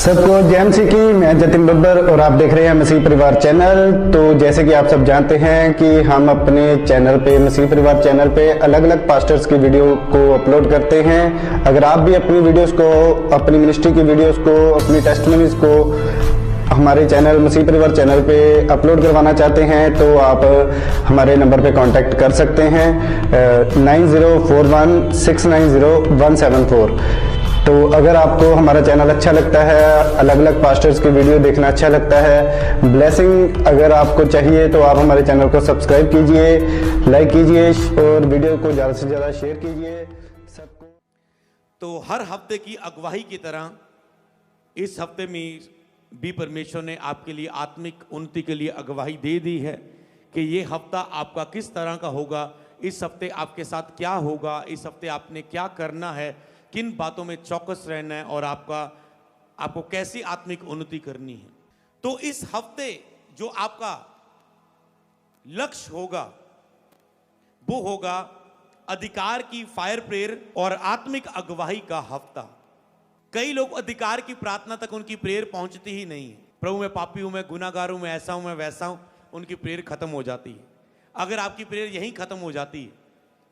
सबको जय मसीह की। मैं जतिन बब्बर और आप देख रहे हैं मसीह परिवार चैनल। तो जैसे कि आप सब जानते हैं कि हम अपने चैनल पे, मसीह परिवार चैनल पे अलग अलग पास्टर्स की वीडियो को अपलोड करते हैं। अगर आप भी अपनी वीडियोस को, अपनी मिनिस्ट्री की वीडियोस को, अपनी टेस्टिमनीज को हमारे चैनल मसीह परिवार चैनल पे अपलोड करवाना चाहते हैं तो आप हमारे नंबर पे कांटेक्ट कर सकते हैं 9041690174। तो अगर आपको हमारा चैनल अच्छा लगता है, अलग अलग पास्टर्स की वीडियो देखना अच्छा लगता है, ब्लेसिंग अगर आपको चाहिए तो आप हमारे चैनल को सब्सक्राइब कीजिए, लाइक कीजिए और वीडियो को ज़्यादा से ज़्यादा शेयर कीजिए सबको। तो हर हफ्ते की अगुवाई की तरह इस हफ्ते में भी परमेश्वर ने आपके लिए आत्मिक उन्नति के लिए अगुवाई दे दी है कि ये हफ्ता आपका किस तरह का होगा, इस हफ्ते आपके साथ क्या होगा, इस हफ्ते आपने क्या करना है, किन बातों में चौकस रहना है और आपको कैसी आत्मिक उन्नति करनी है। तो इस हफ्ते जो आपका लक्ष्य होगा वो होगा अधिकार की फायर प्रेयर और आत्मिक अगुवाई का हफ्ता। कई लोग अधिकार की प्रार्थना तक उनकी प्रेयर पहुंचती ही नहीं है। प्रभु मैं पापी हूं, मैं गुनाहगार हूं, मैं ऐसा हूं, मैं वैसा हूं, उनकी प्रेयर खत्म हो जाती है। अगर आपकी प्रेयर यहीं खत्म हो जाती है,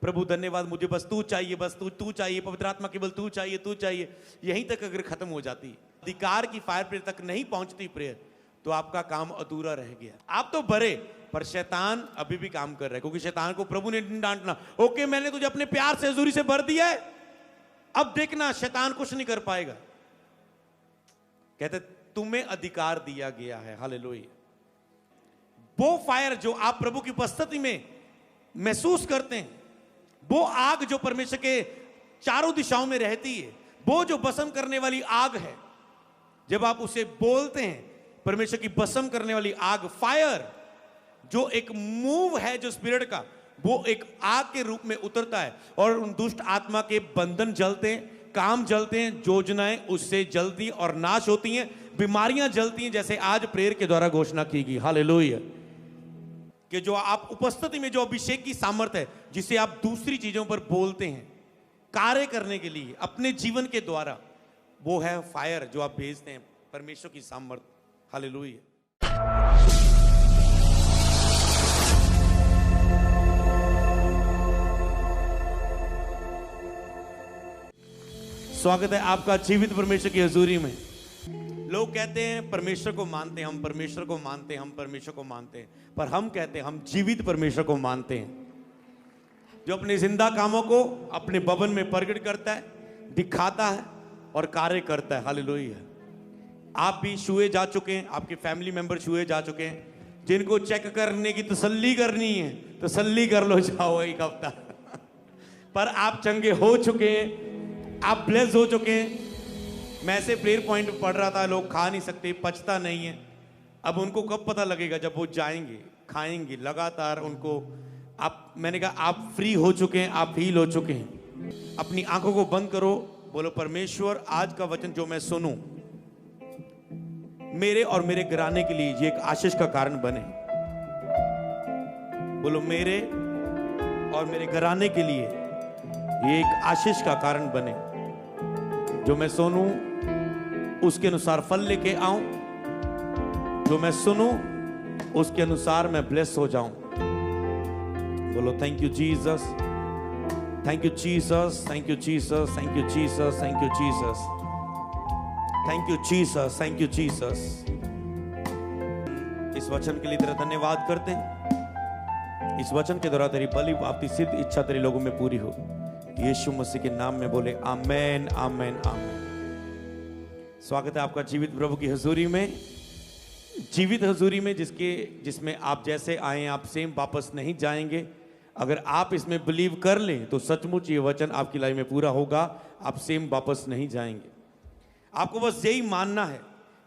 प्रभु धन्यवाद मुझे बस तू चाहिए, बस तू चाहिए, पवित्र आत्मा केवल तू चाहिए, यहीं तक अगर खत्म हो जाती है, अधिकार की फायर प्रेयर तक नहीं पहुंचती प्रेयर, तो आपका काम अधूरा रह गया। आप तो भरे पर शैतान अभी भी काम कर रहा है, क्योंकि शैतान को प्रभु ने डांटना, ओके मैंने तुझे अपने प्यार से हजूरी से भर दिया है, अब देखना शैतान कुछ नहीं कर पाएगा। कहते तुम्हें अधिकार दिया गया है। हालेलुया। वो फायर जो आप प्रभु की उपस्थिति में महसूस करते हैं, वो आग जो परमेश्वर के चारों दिशाओं में रहती है, वो जो भस्म करने वाली आग है, जब आप उसे बोलते हैं, परमेश्वर की भस्म करने वाली आग, फायर जो एक मूव है जो स्पिरिट का, वो एक आग के रूप में उतरता है और उन दुष्ट आत्मा के बंधन जलते हैं, काम जलते हैं, योजनाएं उससे जलती और नाश होती हैं, बीमारियां जलती हैं, जैसे आज प्रेयर के द्वारा घोषणा की गई। हालेलुया। कि जो आप उपस्थिति में जो अभिषेक की सामर्थ है, जिसे आप दूसरी चीजों पर बोलते हैं कार्य करने के लिए अपने जीवन के द्वारा, वो है फायर जो आप भेजते हैं, परमेश्वर की सामर्थ। हालेलुया। स्वागत है आपका जीवित परमेश्वर की हजूरी में। लोग कहते हैं परमेश्वर को मानते हैं, हम परमेश्वर को मानते हैं, हम परमेश्वर को मानते हैं, पर हम कहते हैं हम जीवित परमेश्वर को मानते हैं, जो अपने जिंदा कामों को अपने भवन में प्रकट करता है, दिखाता है और कार्य करता है। हालेलुया। आप भी छुए जा चुके हैं, आपके फैमिली मेंबर छुए जा चुके हैं, जिनको चेक करने की तसल्ली करनी है, तसल्ली कर लो, जाओ एक हफ्ता पर आप चंगे हो चुके हैं, आप ब्लेस हो चुके हैं। मैं ऐसे प्रेयर पॉइंट पढ़ रहा था, लोग खा नहीं सकते, पचता नहीं है। अब उनको कब पता लगेगा? जब वो जाएंगे, खाएंगे लगातार उनको। मैंने कहा आप फ्री हो चुके हैं, आप हील हो चुके हैं। अपनी आंखों को बंद करो, बोलो परमेश्वर आज का वचन जो मैं सुनूं, मेरे और मेरे घराने के लिए ये एक आशीष का कारण बने। बोलो मेरे और मेरे घराने के लिए ये एक आशीष का कारण बने। जो मैं सुनूं उसके अनुसार फल लेके आऊं, जो मैं सुनूं उसके अनुसार मैं ब्लेस हो जाऊं। बोलो thank you Jesus, thank you Jesus, thank you Jesus, thank you Jesus, thank you Jesus, thank you Jesus, thank you Jesus. इस वचन के लिए तेरा धन्यवाद करते हैं। इस वचन के द्वारा तेरी बलि आपकी सिद्ध इच्छा तेरे लोगों में पूरी हो, यीशु मसीह के नाम में बोले आमेन, आमेन, आमेन। स्वागत है आपका जीवित प्रभु की हजूरी में, जीवित हजूरी में जिसमें आप जैसे आए आप सेम वापस नहीं जाएंगे। अगर आप इसमें बिलीव कर लें तो सचमुच ये वचन आपकी लाइफ में पूरा होगा, आप सेम वापस नहीं जाएंगे। आपको बस यही मानना है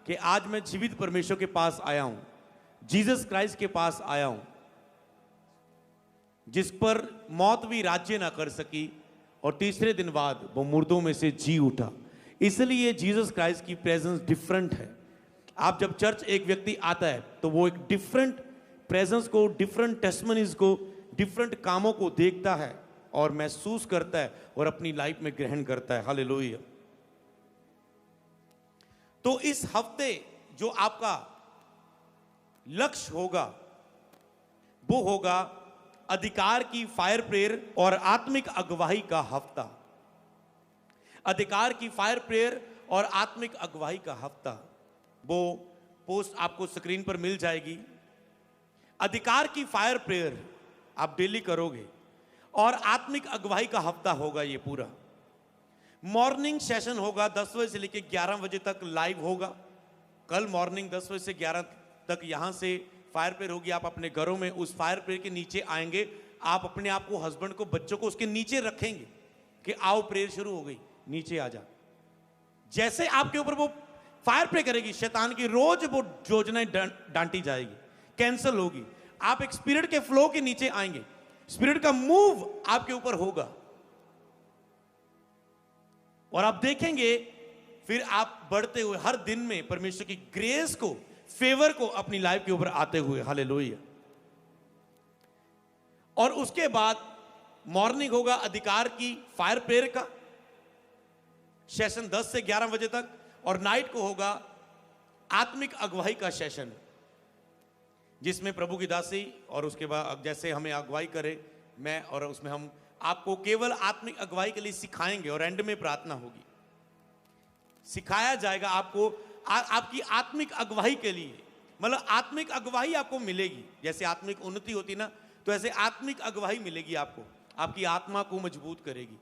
कि आज मैं जीवित परमेश्वर के पास आया हूं, जीसस क्राइस्ट के पास आया हूं, जिस पर मौत भी राज्य ना कर सकी और तीसरे दिन बाद वो मुर्दों में से जी उठा। इसलिए जीसस क्राइस्ट की प्रेजेंस डिफरेंट है। आप जब चर्च एक व्यक्ति आता है तो वो एक डिफरेंट प्रेजेंस को, डिफरेंट टेस्टिमनीज को, डिफरेंट कामों को देखता है और महसूस करता है और अपनी लाइफ में ग्रहण करता है। हालेलुया। तो इस हफ्ते जो आपका लक्ष्य होगा वो होगा अधिकार की फायर प्रेयर और आत्मिक अगुवाई का हफ्ता। अधिकार की फायर प्रेयर और आत्मिक अगुवाई का हफ्ता, वो पोस्ट आपको स्क्रीन पर मिल जाएगी। अधिकार की फायर प्रेयर आप डेली करोगे और आत्मिक अगुवाई का हफ्ता होगा ये पूरा। मॉर्निंग सेशन होगा 10 बजे से लेकर 11 बजे तक लाइव होगा। कल मॉर्निंग 10 बजे से 11 तक यहां से फायर प्रेयर होगी। आप अपने घरों में उस फायर प्रेयर के नीचे आएंगे, आप अपने आप को, हस्बैंड को, बच्चों को उसके नीचे रखेंगे कि आओ प्रेयर शुरू हो गई, नीचे आ जा। जैसे आपके ऊपर वो फायर प्रे करेगी, शैतान की रोज वो योजनाएं डांटी जाएगी, कैंसिल होगी। आप एक स्पिरिट के फ्लो के नीचे आएंगे, स्पिरिट का मूव आपके ऊपर होगा और आप देखेंगे फिर आप बढ़ते हुए हर दिन में परमेश्वर की ग्रेस को, फेवर को अपनी लाइफ के ऊपर आते हुए। हालेलुया। और उसके बाद मॉर्निंग होगा अधिकार की फायर प्रेयर का सेशन 10 से 11 बजे तक, और नाइट को होगा आत्मिक अगुवाई का सेशन, जिसमें प्रभु की दासी और उसके बाद जैसे हमें अगुवाई करे मैं, और उसमें हम आपको केवल आत्मिक अगुवाई के लिए सिखाएंगे और एंड में प्रार्थना होगी। सिखाया जाएगा आपको आपकी आत्मिक अगुवाई के लिए, मतलब आत्मिक अगुवाई आपको मिलेगी। जैसे आत्मिक उन्नति होती ना, तो ऐसे आत्मिक अगुवाई मिलेगी आपको, आपकी आत्मा को मजबूत करेगी।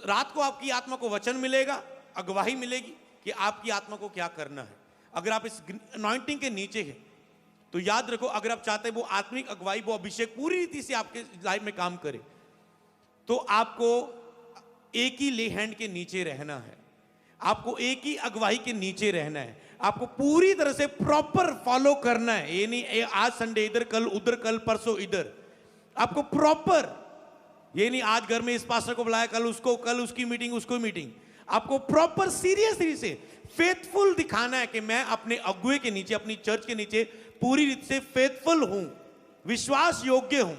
रात को आपकी आत्मा को वचन मिलेगा, अगुवाई मिलेगी कि आपकी आत्मा को क्या करना है। अगर आप इस अनॉइंटिंग के नीचे हैं तो याद रखो, अगर आप चाहते हैं वो आत्मिक अगुवाई, वो अभिषेक पूरी रीति से आपके लाइफ में काम करे, तो आपको एक ही ले हैंड के नीचे रहना है, आपको एक ही अगुवाई के नीचे रहना है, आपको पूरी तरह से प्रॉपर फॉलो करना है। ये नहीं आज संडे इधर, कल उधर, कल परसों इधर, आपको प्रॉपर, ये नहीं आज घर में इस पास्टर को बुलाया, कल उसको, कल उसकी मीटिंग, उसको मीटिंग। आपको प्रॉपर सीरियसली से फेथफुल दिखाना है कि मैं अपने अगुवे के नीचे, अपनी चर्च के नीचे पूरी रीति से फेथफुल हूं, विश्वास योग्य हूं।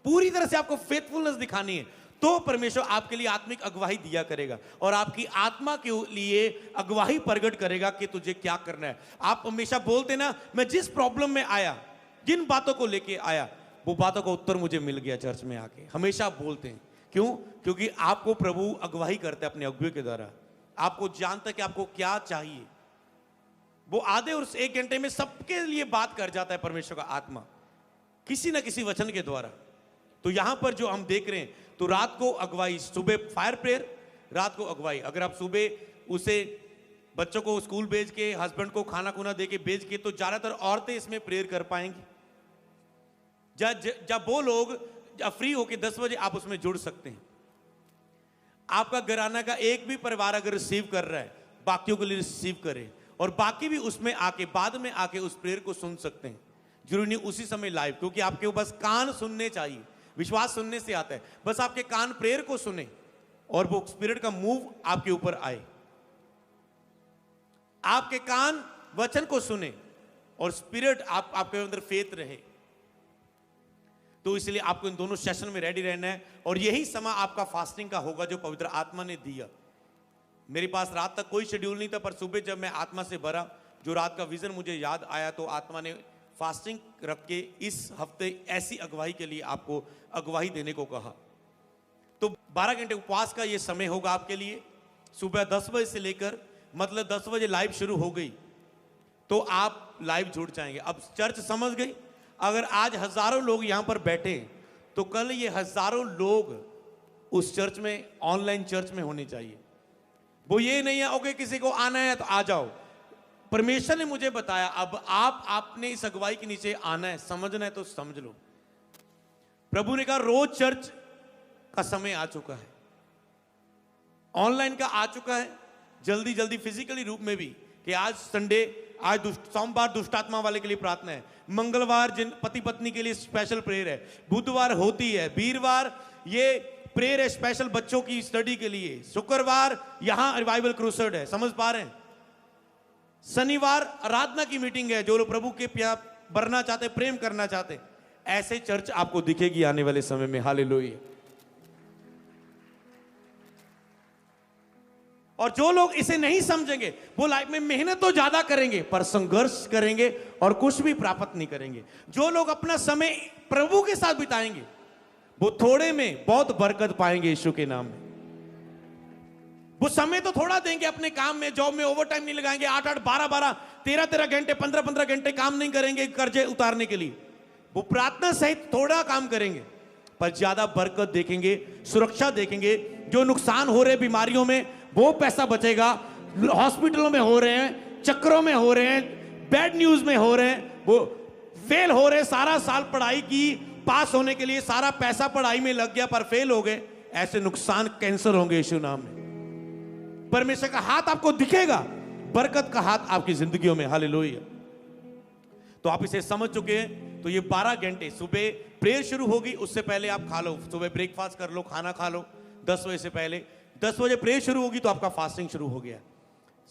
पूरी तरह से आपको फेथफुलनेस दिखानी है, तो परमेश्वर आपके लिए आत्मिक अगुवाई दिया करेगा और आपकी आत्मा के लिए अगुवाई प्रकट करेगा कि तुझे क्या करना है। आप हमेशा बोलते ना, मैं जिस प्रॉब्लम में आया, जिन बातों को लेके आया, वो बातों का उत्तर मुझे मिल गया चर्च में आके, हमेशा बोलते हैं। क्यों? क्योंकि आपको प्रभु अगुवाई करते हैं अपने अगुवे के द्वारा। आपको जानता है कि आपको क्या चाहिए। वो आधे और 1 घंटे में सबके लिए बात कर जाता है परमेश्वर का आत्मा, किसी ना किसी वचन के द्वारा। तो यहां पर जो हम देख रहे हैं, तो रात को अगुवाई, सुबह फायर प्रेयर, रात को अगुवाई। अगर आप सुबह उसे बच्चों को स्कूल भेज के, हस्बैंड को खाना खुना दे के भेज के, तो ज्यादातर औरतें इसमें प्रेयर कर पाएंगी। जब वो लोग फ्री होके 10 बजे आप उसमें जुड़ सकते हैं। आपका घराना का एक भी परिवार अगर रिसीव कर रहा है, बाकियों के लिए रिसीव करे, और बाकी भी उसमें आके, बाद में आके उस प्रेयर को सुन सकते हैं। जरूरी नहीं उसी समय लाइव, क्योंकि आपके बस कान सुनने चाहिए। विश्वास सुनने से आता है, बस आपके कान प्रेयर को सुने और वो स्पिरिट का मूव आपके ऊपर आए। आपके कान वचन को सुने और स्पिरिट आपके अंदर फेथ रहे। तो इसलिए आपको इन दोनों सेशन में रेडी रहना है, और यही समय आपका फास्टिंग का होगा जो पवित्र आत्मा ने दिया। मेरे पास रात तक कोई शेड्यूल नहीं था, पर सुबह जब मैं आत्मा से भरा, जो रात का विजन मुझे याद आया, तो आत्मा ने फास्टिंग रख के इस हफ्ते ऐसी अगुवाई के लिए आपको अगुवाई देने को कहा। तो 12 घंटे उपवास का ये समय होगा आपके लिए। सुबह 10 बजे से लेकर, मतलब 10 बजे लाइव शुरू हो गई तो आप लाइव जुड़ जाएंगे। अब चर्च समझ गई, अगर आज हजारों लोग यहां पर बैठे, तो कल ये हजारों लोग उस चर्च में, ऑनलाइन चर्च में होने चाहिए। वो ये नहीं है ओके किसी को आना है तो आ जाओ। परमेश्वर ने मुझे बताया, अब आपने इस अगुवाई के नीचे आना है, समझना है तो समझ लो। प्रभु ने कहा रोज चर्च का समय आ चुका है, ऑनलाइन का आ चुका है, जल्दी जल्दी फिजिकली रूप में भी, कि आज संडे, आज सोमवार दुष्टात्मा वाले के लिए प्रार्थना है, मंगलवार जिन पति पत्नी के लिए स्पेशल प्रेयर है, बुधवार होती है, वीरवार ये प्रेयर है स्पेशल बच्चों की स्टडी के लिए, शुक्रवार यहां रिवाइवल क्रूसेड है, समझ पा रहे हैं, शनिवार आराधना की मीटिंग है, जो लोग प्रभु के प्यार भरना चाहते, प्रेम करना चाहते, ऐसे चर्च आपको दिखेगी आने वाले समय में। हालेलुया। और जो लोग इसे नहीं समझेंगे वो लाइफ में मेहनत तो ज्यादा करेंगे पर संघर्ष करेंगे और कुछ भी प्राप्त नहीं करेंगे। जो लोग अपना समय प्रभु के साथ बिताएंगे वो थोड़े में बहुत बरकत पाएंगे यीशु के नाम में। वो समय तो थोड़ा देंगे अपने काम में, जॉब में ओवर टाइम नहीं लगाएंगे, 8-8, 12-12, 13-13 घंटे, 15-15 घंटे काम नहीं करेंगे कर्जे उतारने के लिए। वो प्रार्थना सहित थोड़ा काम करेंगे पर ज्यादा बरकत देखेंगे, सुरक्षा देखेंगे। जो नुकसान हो रहे बीमारियों में वो पैसा बचेगा, हॉस्पिटलों में हो रहे हैं, चक्रों में हो रहे हैं, बैड न्यूज में हो रहे हैं, वो फेल हो रहे, सारा साल पढ़ाई की, पास होने के लिए सारा पैसा पढ़ाई में लग गया पर फेल हो गए, ऐसे नुकसान कैंसिल होंगे यीशु नाम में। परमेश्वर का हाथ आपको दिखेगा, बरकत का हाथ आपकी जिंदगियों में। हालेलुया। तो आप इसे समझ चुके हैं। तो ये 12 घंटे, सुबह प्रेयर शुरू होगी, उससे पहले आप खा लो, सुबह ब्रेकफास्ट कर लो, खाना खा लो 10 बजे से पहले। 10 बजे प्रेयर शुरू होगी तो आपका फास्टिंग शुरू हो गया।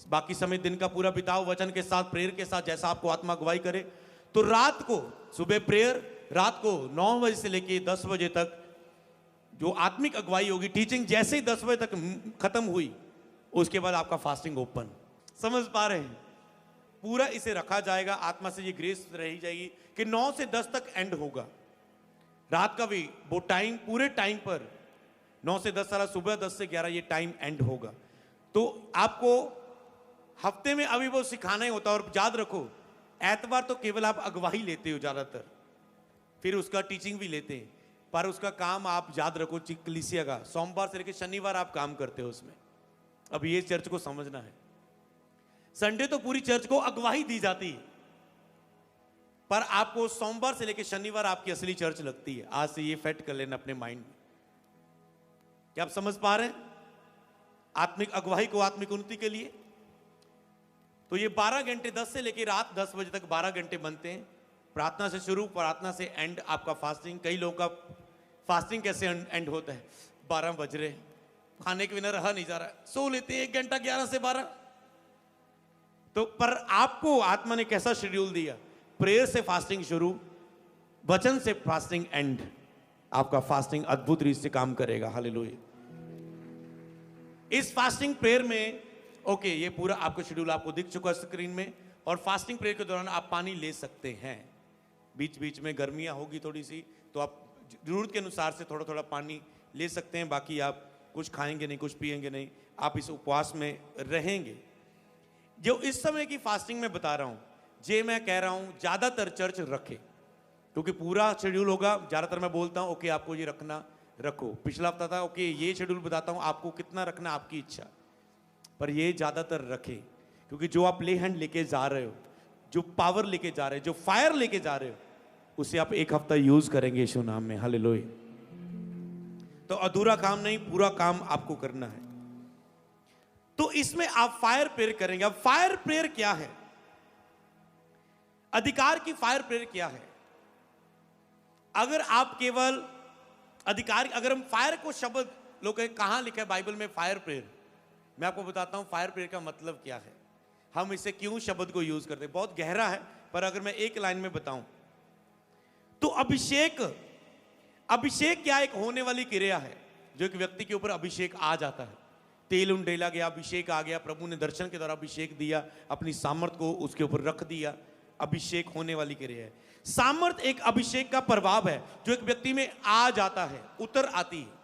बाकी समय दिन का पूरा बिताओ वचन के साथ, प्रेयर के साथ, जैसा आपको आत्मा अगुवाई करे। तो रात को सुबह प्रेयर, रात को 9 बजे से लेके 10 बजे तक जो आत्मिक अगुवाई होगी, टीचिंग जैसे ही 10 बजे तक खत्म हुई उसके बाद आपका फास्टिंग ओपन। समझ पा रहे हैं? पूरा इसे रखा जाएगा, आत्मा से ये ग्रेस रही जाएगी कि 9 से 10 तक एंड होगा। रात का भी वो टाइम, पूरे टाइम पर 9 से 10 सारा, सुबह 10 से 11 ये टाइम एंड होगा। तो आपको हफ्ते में अभी वो सिखाना ही होता है। और याद रखो, एतवार तो केवल आप अगुवाई लेते हो ज्यादातर, फिर उसका टीचिंग भी लेते हैं, पर उसका काम आप याद रखो कलीसिया का सोमवार से लेकर शनिवार आप काम करते हो उसमें। अब ये चर्च को समझना है। संडे तो पूरी चर्च को अगुवाई दी जाती है, पर आपको सोमवार से लेकर शनिवार आपकी असली चर्च लगती है। आज से ये फेट कर लेना अपने माइंड में। क्या आप समझ पा रहे हैं? आत्मिक अगुवाई को आत्मिक उन्नति के लिए तो ये 12 घंटे 10 से लेकर रात 10 बजे तक 12 घंटे बनते हैं। प्रार्थना से शुरू, प्रार्थना से एंड आपका फास्टिंग। कई लोगों का फास्टिंग कैसे एंड होता है? 12 बज रहे, खाने के बिना रहा नहीं जा रहा, सो लेते हैं 1 घंटा 11 से 12। तो पर आपको आत्मा ने कैसा शेड्यूल दिया? प्रेयर से फास्टिंग शुरू, वचन से फास्टिंग एंड। आपका फास्टिंग अद्भुत रीति से काम करेगा। हालेलुया। इस फास्टिंग प्रेयर में ओके, ये पूरा आपको शेड्यूल आपको दिख चुका है स्क्रीन में। और फास्टिंग प्रेयर के दौरान आप पानी ले सकते हैं। बीच बीच में गर्मियां होगी थोड़ी सी, तो आप जरूरत के अनुसार से थोड़ा थोड़ा पानी ले सकते हैं। बाकी आप कुछ खाएंगे नहीं, कुछ पिएंगे नहीं, आप इस उपवास में रहेंगे। जो इस समय की फास्टिंग में बता रहा हूं, जे मैं कह रहा हूं ज्यादातर चर्च रखे, क्योंकि पूरा शेड्यूल होगा। ज्यादातर मैं बोलता हूं ओके आपको ये रखना, रखो। पिछला हफ्ता था ओके ये शेड्यूल बताता हूं, आपको कितना रखना आपकी इच्छा, पर ये ज्यादातर रखे। क्योंकि जो आप ले हैंड लेके जा रहे हो, जो पावर लेके जा रहे हो, जो फायर लेके जा रहे हो, उसे आप 1 हफ्ता यूज करेंगे यीशु नाम में। हालेलुया। तो अधूरा काम नहीं, पूरा काम आपको करना है। तो इसमें आप फायर प्रेयर करेंगे। अब फायर प्रेयर क्या है? अधिकार की फायर प्रेयर क्या है? अगर आप केवल अधिकार, अगर हम फायर को शब्द लोग कहां लिखा है बाइबल में फायर प्रेयर, मैं आपको बताता हूं फायर प्रेयर का मतलब क्या है, हम इसे क्यों शब्द को यूज करते हैं। बहुत गहरा है, पर अगर मैं एक लाइन में बताऊं तो अभिषेक, अभिषेक क्या एक होने वाली क्रिया है जो एक व्यक्ति के ऊपर अभिषेक आ जाता है। तेल उंडेला गया, अभिषेक आ गया, प्रभु ने दर्शन के द्वारा अभिषेक दिया, अपनी सामर्थ को उसके ऊपर रख दिया। अभिषेक होने वाली क्रिया है। सामर्थ एक अभिषेक का प्रभाव है जो एक व्यक्ति में आ जाता है, उतर आती है,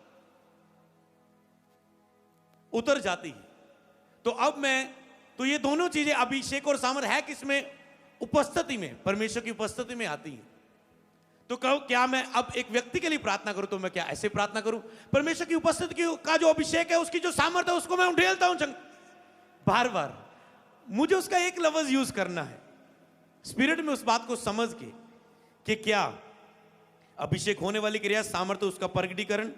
उतर जाती है। तो अब तो ये दोनों चीजें अभिषेक और सामर्थ है किसमें? उपस्थिति में, परमेश्वर की उपस्थिति में आती है। तो कहो क्या मैं अब एक व्यक्ति के लिए प्रार्थना करूं तो मैं क्या ऐसे प्रार्थना करूं? परमेश्वर की उपस्थिति का जो अभिषेक है, उसकी जो सामर्थ है, उसको मैं उंडेलता हूं बार बार। मुझे उसका एक लफ्ज यूज करना है स्पिरिट में, उस बात को समझ के कि क्या अभिषेक होने वाली क्रिया, सामर्थ, उसका प्रकटीकरण,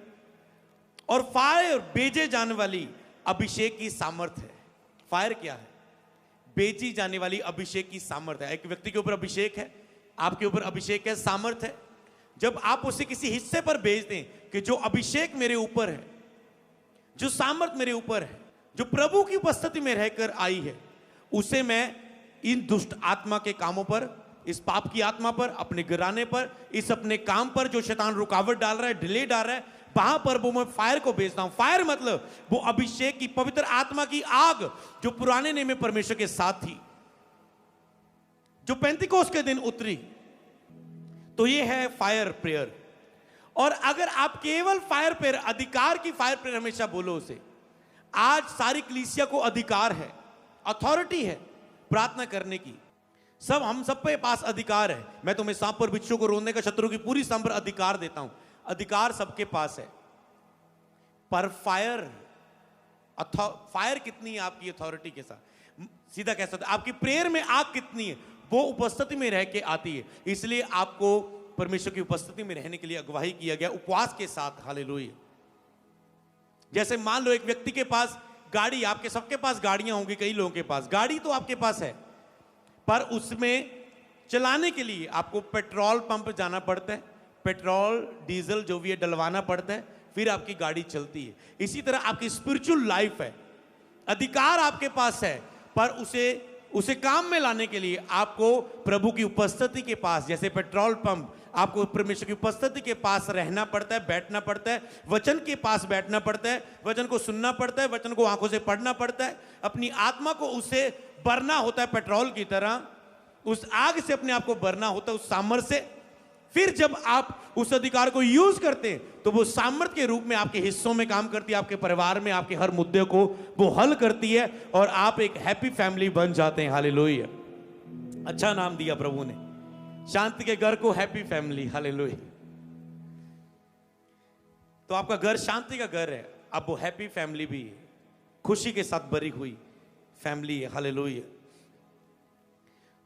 और फायर भेजे जाने वाली अभिषेक की सामर्थ है। फायर क्या है? भेजी जाने वाली अभिषेक की सामर्थ है। एक व्यक्ति के ऊपर अभिषेक है, आपके ऊपर अभिषेक है, सामर्थ है। जब आप उसे किसी हिस्से पर भेज दें कि जो अभिषेक मेरे ऊपर है, जो सामर्थ मेरे ऊपर है, जो प्रभु की उपस्थिति में रहकर आई है, उसे मैं इन दुष्ट आत्मा के कामों पर, इस पाप की आत्मा पर, अपने घराने पर, इस अपने काम पर जो शैतान रुकावट डाल रहा है, डिले डाल रहा है, वहां पर वो मैं फायर को भेजता हूं। फायर मतलब वो अभिषेक की, पवित्र आत्मा की आग जो पुराने नियम में परमेश्वर के साथ थी, जो पेंतिकोस्त के दिन उतरी। तो ये है फायर प्रेयर। और अगर आप केवल फायर प्रेयर, अधिकार की फायर प्रेयर हमेशा बोलो उसे। आज सारी कलीसिया को अधिकार है, अथॉरिटी है प्रार्थना करने की। सब हम सब पे पास अधिकार है। मैं तुम्हें सांप पर बिच्छू को रोने का, शत्रु की पूरी सांप पर अधिकार देता हूं। अधिकार सबके पास है। पर फायर कितनी है आपकी अथॉरिटी के साथ? सीधा कह सकते आपकी प्रेयर में आग कितनी है, वो उपस्थिति में रह के आती है। इसलिए आपको परमेश्वर की उपस्थिति में रहने के लिए अगुवाई किया गया उपवास के साथ। हालेलुया। जैसे मान लो एक व्यक्ति के पास गाड़ी, आपके सबके पास गाड़ियां होंगी, कई लोगों के पास गाड़ी तो आपके पास है, पर उसमें चलाने के लिए आपको पेट्रोल पंप जाना पड़ता है, पेट्रोल डीजल जो भी है डलवाना पड़ता है, फिर आपकी गाड़ी चलती है। इसी तरह आपकी स्पिरिचुअल लाइफ है, अधिकार आपके पास है, पर उसे काम में लाने के लिए आपको प्रभु की उपस्थिति के पास, जैसे पेट्रोल पंप, आपको परमेश्वर की उपस्थिति के पास रहना पड़ता है, बैठना पड़ता है, वचन के पास बैठना पड़ता है, वचन को सुनना पड़ता है, वचन को आंखों से पढ़ना पड़ता है, अपनी आत्मा को उसे भरना होता है पेट्रोल की तरह, उस आग से अपने आप को भरना होता है, उस सामर्थ्य से। फिर जब आप उस अधिकार को यूज करते हैं तो वो सामर्थ्य के रूप में आपके हिस्सों में काम करती है, आपके परिवार में आपके हर मुद्दे को वो हल करती है, और आप एक हैप्पी फैमिली बन जाते हैं। हालेलुया। अच्छा नाम दिया प्रभु ने, शांति के घर को हैप्पी फैमिली। हालेलुया। तो आपका घर शांति का घर है, अब वो हैप्पी फैमिली भी है, खुशी के साथ भरी हुई फैमिली है। हालेलुया।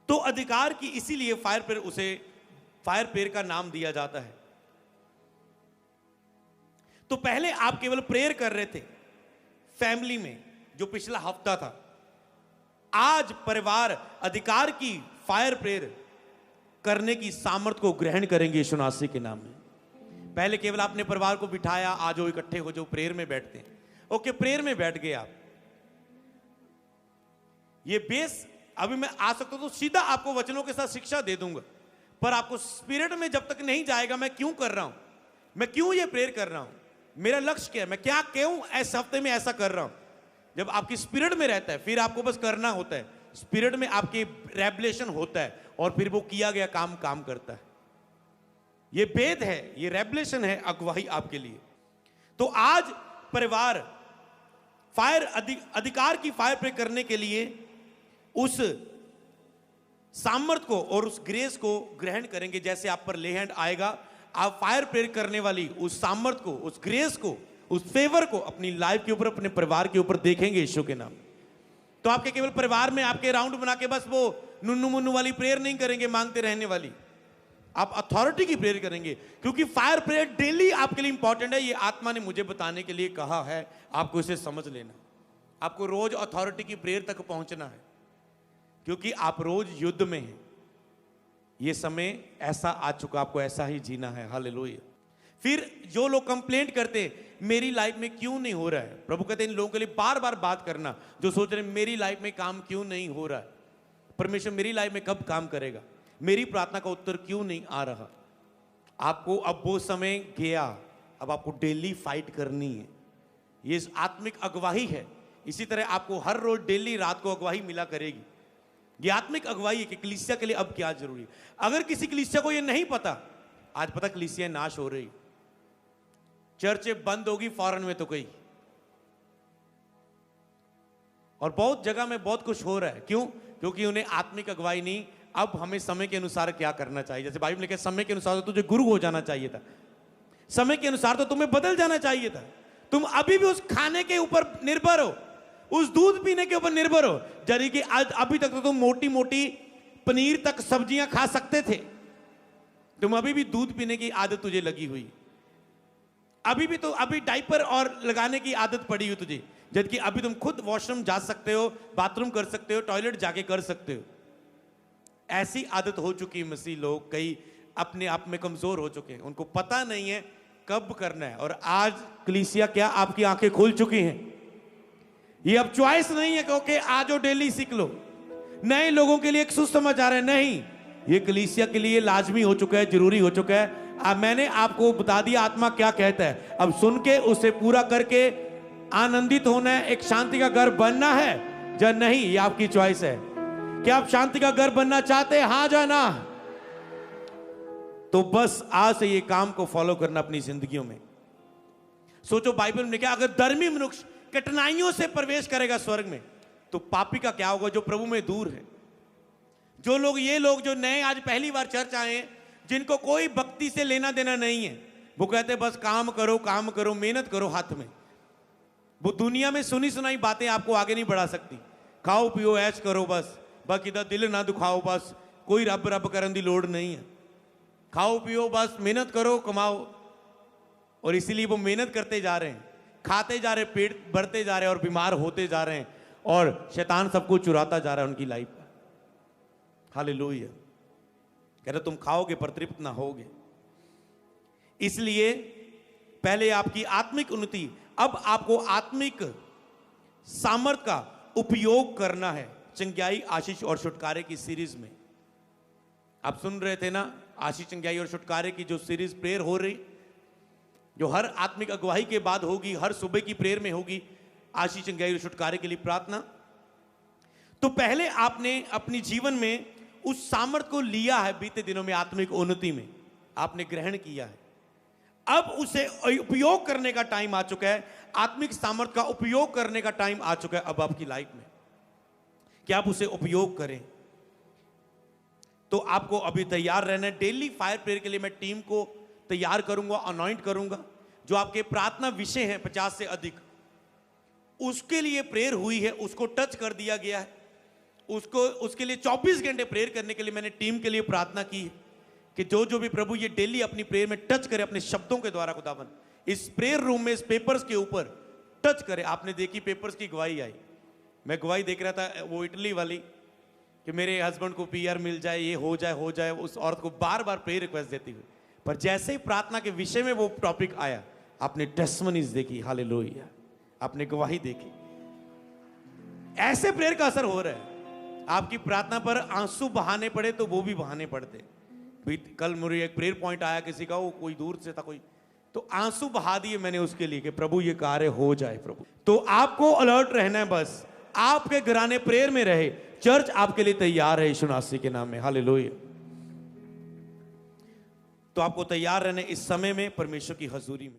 तो अधिकार की इसीलिए फायर प्रेयर, उसे फायर प्रेयर का नाम दिया जाता है। तो पहले आप केवल प्रेयर कर रहे थे फैमिली में, जो पिछला हफ्ता था। आज परिवार अधिकार की फायर प्रेयर करने की सामर्थ्य को ग्रहण करेंगे यीशु मसीह के नाम में। पहले केवल आपने परिवार को बिठाया, आ जाओ इकट्ठे हो जाओ, प्रेयर में बैठते हैं। ओके, प्रेयर में बैठ गए आप, ये बेस। अभी मैं आ सकता हूं तो सीधा आपको वचनों के साथ शिक्षा दे दूंगा, पर आपको स्पिरिट में जब तक नहीं जाएगा, मैं क्यों कर रहा हूं, मैं क्यों ये प्रेयर कर रहा हूं, मेरा लक्ष्य क्या है, मैं क्या क्यों इस हफ्ते में ऐसा कर रहा हूं। जब आपकी स्पिरिट में रहता है, फिर आपको बस करना होता है, स्पिरिट में आपके रेवलेशन होता है, और फिर वो किया गया काम करता है। ये वेद है, ये रेवलेशन है, अगुवाई आपके लिए। तो आज परिवार फायर अधिकार की फायर प्रेयर करने के लिए उस सामर्थ को और उस ग्रेस को ग्रहण करेंगे। जैसे आप पर ले हैंड आएगा, आप फायर प्रेयर करने वाली उस सामर्थ को, उस ग्रेस को, उस फेवर को अपनी लाइफ के ऊपर, अपने परिवार के ऊपर देखेंगे यीशु के नाम। तो आपके केवल परिवार में आपके राउंड बना के बस वो नुन्नू मुन्नू वाली प्रेयर नहीं करेंगे, मांगते रहने वाली। आप अथॉरिटी की प्रेयर करेंगे, क्योंकि फायर प्रेयर डेली आपके लिए इंपॉर्टेंट है। ये आत्मा ने मुझे बताने के लिए कहा है, आपको इसे समझ लेना। आपको रोज अथॉरिटी की प्रेयर तक पहुंचना है, क्योंकि आप रोज युद्ध में हैं। ये समय ऐसा आ चुका, आपको ऐसा ही जीना है। हालेलुया। फिर जो लोग कंप्लेंट करते मेरी लाइफ में क्यों नहीं हो रहा है, प्रभु कहते हैं इन लोगों के लिए बार बार बात करना, जो सोच रहे मेरी लाइफ में काम क्यों नहीं हो रहा है, परमेश्वर मेरी लाइफ में कब काम करेगा, मेरी प्रार्थना का उत्तर क्यों नहीं आ रहा। आपको अब वो समय गया, अब आपको डेली फाइट करनी है। ये आत्मिक अगुवाई है। इसी तरह आपको हर रोज डेली रात को अगुवाई मिला करेगी। ये आत्मिक अगुवाई है कि कलीसिया के लिए अब क्या जरूरी है। अगर किसी कलीसिया को ये नहीं पता, आज पता कलीसिया नाश हो रही, चर्चें बंद होगी फॉरेन में तो कई, और बहुत जगह में बहुत कुछ हो रहा है। क्यों? क्योंकि उन्हें आत्मिक अगुवाई नहीं। अब हमें समय के अनुसार क्या करना चाहिए, जैसे बाइबल लिखे समय के अनुसार तो तुझे गुरु हो जाना चाहिए था, समय के अनुसार तो तुम्हें बदल जाना चाहिए था। तुम अभी भी उस खाने के ऊपर निर्भर हो, उस दूध पीने के ऊपर निर्भर हो। जरी कि अभी तक तो तुम मोटी मोटी पनीर तक सब्जियां खा सकते थे, तुम अभी भी दूध पीने की आदत तुझे लगी हुई, अभी डायपर और लगाने की आदत पड़ी हुई तुझे, जबकि अभी तुम खुद वॉशरूम जा सकते हो, बाथरूम कर सकते हो, टॉयलेट जाके कर सकते हो। ऐसी आदत हो चुकी है। मसीह लोग कई अपने आप में कमजोर हो चुके हैं, उनको पता नहीं है कब करना है। और आज कलीसिया क्या आपकी आंखें खुल चुकी हैं। ये अब चॉइस नहीं है कि ओके आज वो डेली सीख लो। नए लोगों के लिए एक सुसमाचार है, नहीं, ये कलीसिया के लिए लाजमी हो चुका है, जरूरी हो चुका है। मैंने आपको बता दिया आत्मा क्या कहता है। अब सुन के उसे पूरा करके आनंदित होना है। एक शांति का घर बनना है या नहीं, ये आपकी चॉइस है। क्या आप शांति का घर बनना चाहते हैं, हाँ या ना? तो बस आज से ये काम को फॉलो करना अपनी जिंदगियों में। सोचो बाइबल में क्या, अगर धर्मी मनुष्य कठिनाइयों से प्रवेश करेगा स्वर्ग में, तो पापी का क्या होगा जो प्रभु में दूर है। जो लोग, ये लोग जो नए आज पहली बार चर्च आए हैं, जिनको कोई भक्ति से लेना देना नहीं है, वो कहते हैं बस काम करो, मेहनत करो हाथ में। वो दुनिया में सुनी सुनाई बातें आपको आगे नहीं बढ़ा सकती। खाओ पियो ऐश करो, बस इधर दिल ना दुखाओ, बस कोई रब रब करने की लोड़ नहीं है। खाओ पियो, बस मेहनत करो, कमाओ। और इसीलिए वो मेहनत करते जा रहे हैं, खाते जा रहे हैं, पेट बढ़ते जा रहे हैं और बीमार होते जा रहे हैं, और शैतान सबको चुराता जा रहा है उनकी लाइफ में। हालेलुया। कह रहे तुम खाओगे पर तृप्त ना होगे। इसलिए पहले आपकी आत्मिक उन्नति, अब आपको आत्मिक सामर्थ का उपयोग करना है। चंगाई, आशीष और छुटकारे की सीरीज में आप सुन रहे थे ना, आशीष, चंगाई और छुटकारे की जो सीरीज प्रेयर हो रही, जो हर आत्मिक अगुवाई के बाद होगी, हर सुबह की प्रेयर में होगी, आशीष, चंगाई और छुटकारे के लिए प्रार्थना। तो पहले आपने अपनी जीवन में उस सामर्थ को लिया है, बीते दिनों में आत्मिक उन्नति में आपने ग्रहण किया है। अब उसे उपयोग करने का टाइम आ चुका है। आत्मिक सामर्थ का उपयोग करने का टाइम आ चुका है अब आपकी लाइफ में, कि आप उसे उपयोग करें। तो आपको अभी तैयार रहना है। डेली फायर प्रेयर के लिए मैं टीम को तैयार करूंगा, अनॉइंट करूंगा। जो आपके प्रार्थना विषय हैं 50 से अधिक, उसके लिए प्रेयर हुई है, उसको टच कर दिया गया है। उसके लिए 24 घंटे प्रेयर करने के लिए मैंने टीम के लिए प्रार्थना की है कि जो भी प्रभु ये डेली अपनी प्रेयर में टच करे, अपने शब्दों के द्वारा खुदावन इस प्रेयर रूम में, इस पेपर्स के ऊपर टच करे। आपने देखी पेपर्स की गवाही आई, मैं गवाही देख रहा था वो इटली वाली, कि मेरे हस्बैंड को PR मिल जाए, ये हो जाए, उस औरत को बार बार प्रेयर रिक्वेस्ट देती हुई। पर जैसे ही प्रार्थना के विषय में वो टॉपिक आया, आपने टेस्टिमनीज देखी, हालेलुया, आपने गवाही देखी। ऐसे प्रेयर का असर हो रहा है। आपकी प्रार्थना पर आंसू बहाने पड़े तो वो भी बहाने पड़ते। कल मुझे एक प्रेयर पॉइंट आया किसी का, वो कोई दूर से था कोई, तो आंसू बहा दिए मैंने उसके लिए कि प्रभु ये कार्य हो जाए प्रभु। तो आपको अलर्ट रहना है, बस आपके घराने प्रेयर में रहे। चर्च आपके लिए तैयार है यीशु मसीह के नाम में, हालेलुया। तो आपको तैयार रहना इस समय में परमेश्वर की हजूरी में।